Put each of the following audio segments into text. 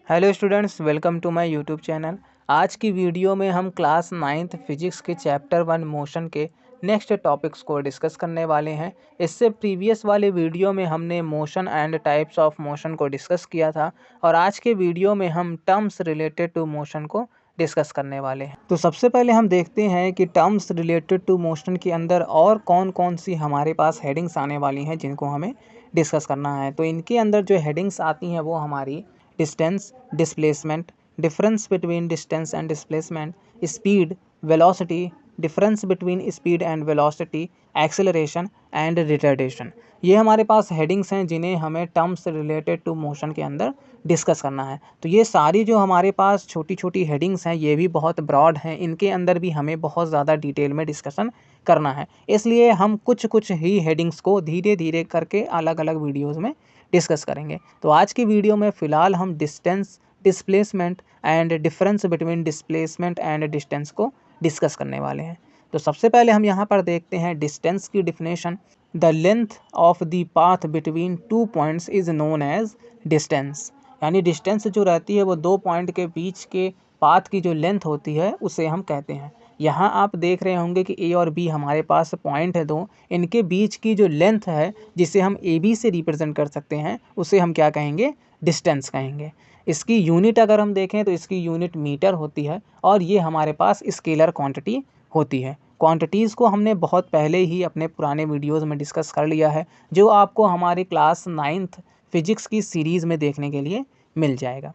Hello students, welcome to my YouTube channel. आज की video में हम क्लास 9th फिजिक्स के चैप्टर 1 मोशन के नेक्स्ट टॉपिक्स को डिस्कस करने वाले हैं। इससे प्रीवियस वाले वीडियो में हमने motion and types of motion को डिस्कस किया था और आज के वीडियो में हम टर्म्स रिलेटेड टू मोशन को डिस्कस करने वाले हैं। तो सबसे पहले हम देखते हैं कि टर्म्स रिलेटेड टू मोशन के अंदर और कौन कौन सी हमारे पास हेडिंग्स आने वाली हैं जिनको हमें डिस्कस करना है। तो इनके अंदर जो हेडिंग्स आती हैं वो हमारी distance, displacement, difference between distance and displacement, speed, velocity, difference between speed and velocity, acceleration and retardation. ये हमारे पास हेडिंग्स हैं जिन्हें हमें टर्म्स रिलेटेड टू मोशन के अंदर डिस्कस करना है। तो ये सारी जो हमारे पास छोटी छोटी हेडिंग्स हैं ये भी बहुत ब्रॉड हैं, इनके अंदर भी हमें बहुत ज़्यादा डिटेल में डिस्कशन करना है। इसलिए हम कुछ कुछ ही हेडिंग्स को धीरे धीरे करके अलग अलग वीडियोज़ में डिस्कस करेंगे। तो आज की वीडियो में फ़िलहाल हम distance, displacement and difference between displacement and distance को डिस्कस करने वाले हैं। तो सबसे पहले हम यहाँ पर देखते हैं डिस्टेंस की definition. The length of the path between two points is known as distance. यानी डिस्टेंस जो रहती है वो दो पॉइंट के बीच के पाथ की जो लेंथ होती है उसे हम कहते हैं। यहाँ आप देख रहे होंगे कि ए और बी हमारे पास पॉइंट है दो, इनके बीच की जो लेंथ है जिसे हम ए बी से रिप्रेजेंट कर सकते हैं उसे हम क्या कहेंगे, डिस्टेंस कहेंगे। इसकी यूनिट अगर हम देखें तो इसकी यूनिट मीटर होती है और ये हमारे पास स्केलर क्वांटिटी होती है। क्वांटिटीज़ को हमने बहुत पहले ही अपने पुराने वीडियोज़ में डिस्कस कर लिया है, जो आपको हमारी क्लास 9th फिजिक्स की सीरीज़ में देखने के लिए मिल जाएगा।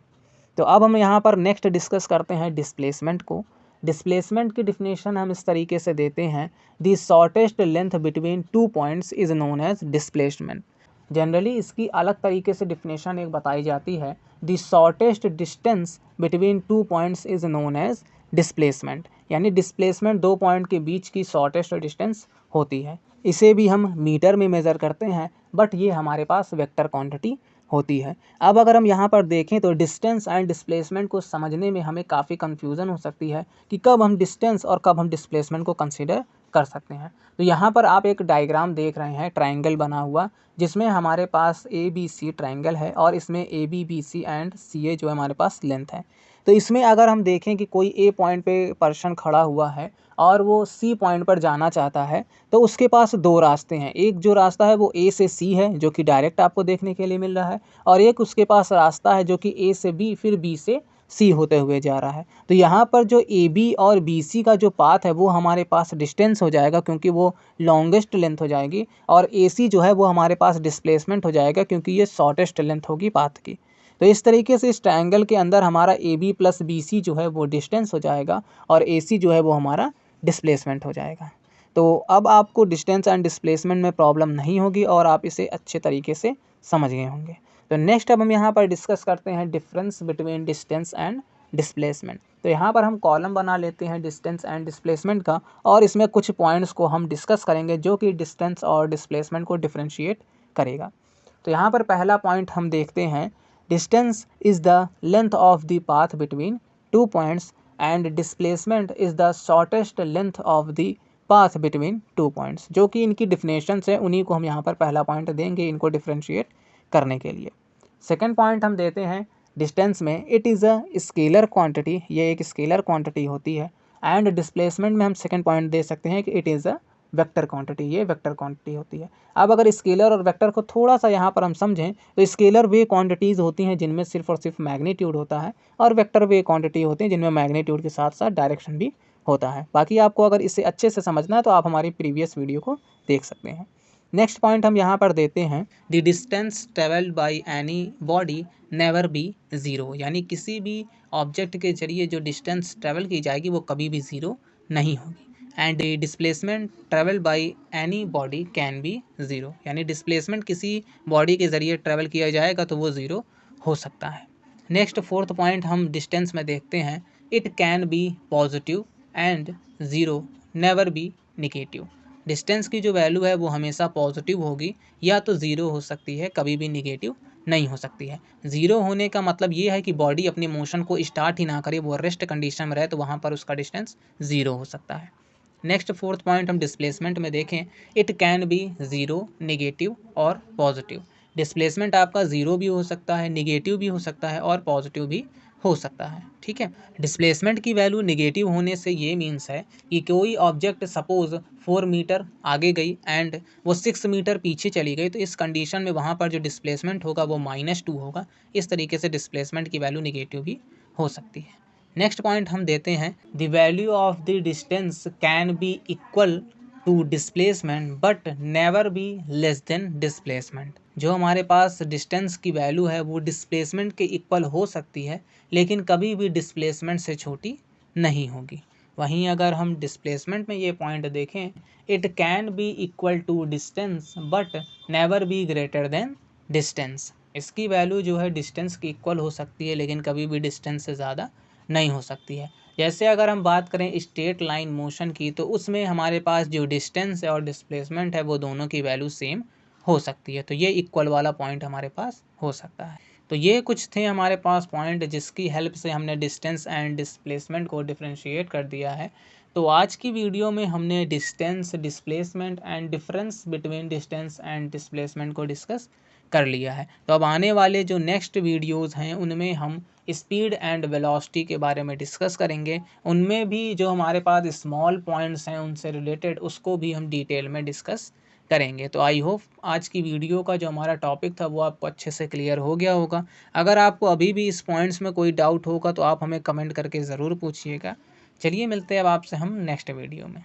तो अब हम यहाँ पर नेक्स्ट डिस्कस करते हैं डिस्प्लेसमेंट को। डिस्प्लेसमेंट की डिफिनेशन हम इस तरीके से देते हैं, the shortest length between two points is known as displacement. Generally इसकी अलग तरीके से डिफिनेशन एक बताई जाती है, the shortest distance between two points is known as displacement. यानी डिस्प्लेसमेंट दो पॉइंट के बीच की शॉर्टेस्ट डिस्टेंस होती है। इसे भी हम मीटर में मेज़र करते हैं, बट ये हमारे पास वेक्टर क्वांटिटी होती है। अब अगर हम यहाँ पर देखें तो डिस्टेंस एंड डिस्प्लेसमेंट को समझने में हमें काफ़ी कन्फ्यूज़न हो सकती है कि कब हम डिस्टेंस और कब हम डिस्प्लेसमेंट को कंसीडर कर सकते हैं। तो यहाँ पर आप एक डायग्राम देख रहे हैं, ट्रायंगल बना हुआ, जिसमें हमारे पास ए बी सी ट्रायंगल है और इसमें A B B C and C A जो है हमारे पास लेंथ है। तो इसमें अगर हम देखें कि कोई ए पॉइंट पे पर्सन खड़ा हुआ है और वो सी पॉइंट पर जाना चाहता है, तो उसके पास दो रास्ते हैं। एक जो रास्ता है वो ए से सी है जो कि डायरेक्ट आपको देखने के लिए मिल रहा है, और एक उसके पास रास्ता है जो कि ए से बी फिर बी से सी होते हुए जा रहा है। तो यहाँ पर जो ए बी और बी सी का जो पाथ है वो हमारे पास डिस्टेंस हो जाएगा क्योंकि वो लॉन्गेस्ट लेंथ हो जाएगी, और ए सी जो है वो हमारे पास डिस्प्लेसमेंट हो जाएगा क्योंकि ये शॉर्टेस्ट लेंथ होगी पाथ की। तो इस तरीके से इस ट्रायंगल के अंदर हमारा A B plus B C जो है वो डिस्टेंस हो जाएगा और ए सी जो है वो हमारा डिस्प्लेसमेंट हो जाएगा। तो अब आपको डिस्टेंस एंड डिस्प्लेसमेंट में प्रॉब्लम नहीं होगी और आप इसे अच्छे तरीके से समझ गए होंगे। तो नेक्स्ट अब हम यहाँ पर डिस्कस करते हैं difference between distance and displacement. तो यहाँ पर हम कॉलम बना लेते हैं डिस्टेंस एंड डिस्प्लेसमेंट का, और इसमें कुछ पॉइंट्स को हम डिस्कस करेंगे जो कि डिस्टेंस और डिस्प्लेसमेंट को डिफ्रेंशिएट करेगा। तो यहाँ पर पहला पॉइंट हम देखते हैं, distance is the length of the path between two points and displacement is the shortest length of the path between two points. जो कि इनकी डिफिनेशंस है, उन्हीं को हम यहाँ पर पहला पॉइंट देंगे इनको डिफ्रेंशिएट करने के लिए। सेकेंड पॉइंट हम देते हैं डिस्टेंस में, it is a scalar quantity, ये एक स्केलर क्वांटिटी होती है। एंड डिस्प्लेसमेंट में हम सेकेंड पॉइंट दे सकते हैं कि it is a vector quantity, ये वेक्टर क्वांटिटी होती है। अब अगर स्केलर और वेक्टर को थोड़ा सा यहाँ पर हम समझें तो स्केलर वे क्वांटिटीज़ होती हैं जिनमें सिर्फ और सिर्फ मैग्नीट्यूड होता है, और वेक्टर वे क्वांटिटी होती हैं जिनमें मैग्नीट्यूड के साथ साथ डायरेक्शन भी होता है। बाकी आपको अगर इसे अच्छे से समझना है तो आप हमारी प्रीवियस वीडियो को देख सकते हैं। नेक्स्ट पॉइंट हम यहाँ पर देते हैं, the distance travelled by any body never be zero. यानी किसी भी ऑब्जेक्ट के जरिए जो डिस्टेंस ट्रेवल की जाएगी वो कभी भी ज़ीरो नहीं होगी। And displacement travel by any body can be zero. यानी डिस्प्लेसमेंट किसी बॉडी के ज़रिए ट्रेवल किया जाएगा तो वो ज़ीरो हो सकता है। नेक्स्ट फोर्थ पॉइंट हम डिस्टेंस में देखते हैं, it can B positive and zero never be negative. Distance की जो वैल्यू है वो हमेशा पॉजिटिव होगी या तो ज़ीरो हो सकती है, कभी भी निगेटिव नहीं हो सकती है। ज़ीरो होने का मतलब ये है कि बॉडी अपनी मोशन को स्टार्ट ही ना करे, वो रेस्ट कंडीशन में रहे, तो वहाँ पर उसका डिस्टेंस ज़ीरो हो सकता है। नेक्स्ट फोर्थ पॉइंट हम डिस्प्लेसमेंट में देखें, it can be zero, negative और पॉजिटिव। डिस्प्लेसमेंट आपका ज़ीरो भी हो सकता है, निगेटिव भी हो सकता है और पॉजिटिव भी हो सकता है। ठीक है, डिस्प्लेसमेंट की वैल्यू निगेटिव होने से ये मीन्स है कि कोई ऑब्जेक्ट सपोज 4 मीटर आगे गई एंड वो 6 मीटर पीछे चली गई, तो इस कंडीशन में वहाँ पर जो डिस्प्लेसमेंट होगा वो -2 होगा। इस तरीके से डिस्प्लेसमेंट की वैल्यू निगेटिव भी हो सकती है। नेक्स्ट पॉइंट हम देते हैं, the value of the distance can be equal to displacement but never be less than displacement. जो हमारे पास डिस्टेंस की वैल्यू है वो डिस्प्लेसमेंट के इक्वल हो सकती है, लेकिन कभी भी डिस्प्लेसमेंट से छोटी नहीं होगी। वहीं अगर हम डिस्प्लेसमेंट में ये पॉइंट देखें, it can be equal to distance but never be greater than distance. इसकी वैल्यू जो है डिस्टेंस की इक्वल हो सकती है, लेकिन कभी भी डिस्टेंस से ज़्यादा नहीं हो सकती है। जैसे अगर हम बात करें स्ट्रेट लाइन मोशन की, तो उसमें हमारे पास जो डिस्टेंस है और डिस्प्लेसमेंट है वो दोनों की वैल्यू सेम हो सकती है, तो ये इक्वल वाला पॉइंट हमारे पास हो सकता है। तो ये कुछ थे हमारे पास पॉइंट जिसकी हेल्प से हमने डिस्टेंस एंड डिस्प्लेसमेंट को डिफरेंशिएट कर दिया है। तो आज की वीडियो में हमने distance, displacement and difference between distance and displacement को डिस्कस कर लिया है। तो अब आने वाले जो नेक्स्ट वीडियोज़ हैं उनमें हम स्पीड एंड वेलोसिटी के बारे में डिस्कस करेंगे। उनमें भी जो हमारे पास स्मॉल पॉइंट्स हैं उनसे रिलेटेड उसको भी हम डिटेल में डिस्कस करेंगे। तो आई होप आज की वीडियो का जो हमारा टॉपिक था वो आपको अच्छे से क्लियर हो गया होगा। अगर आपको अभी भी इस पॉइंट्स में कोई डाउट होगा तो आप हमें कमेंट करके ज़रूर पूछिएगा। चलिए मिलते हैं अब आपसे हम नेक्स्ट वीडियो में।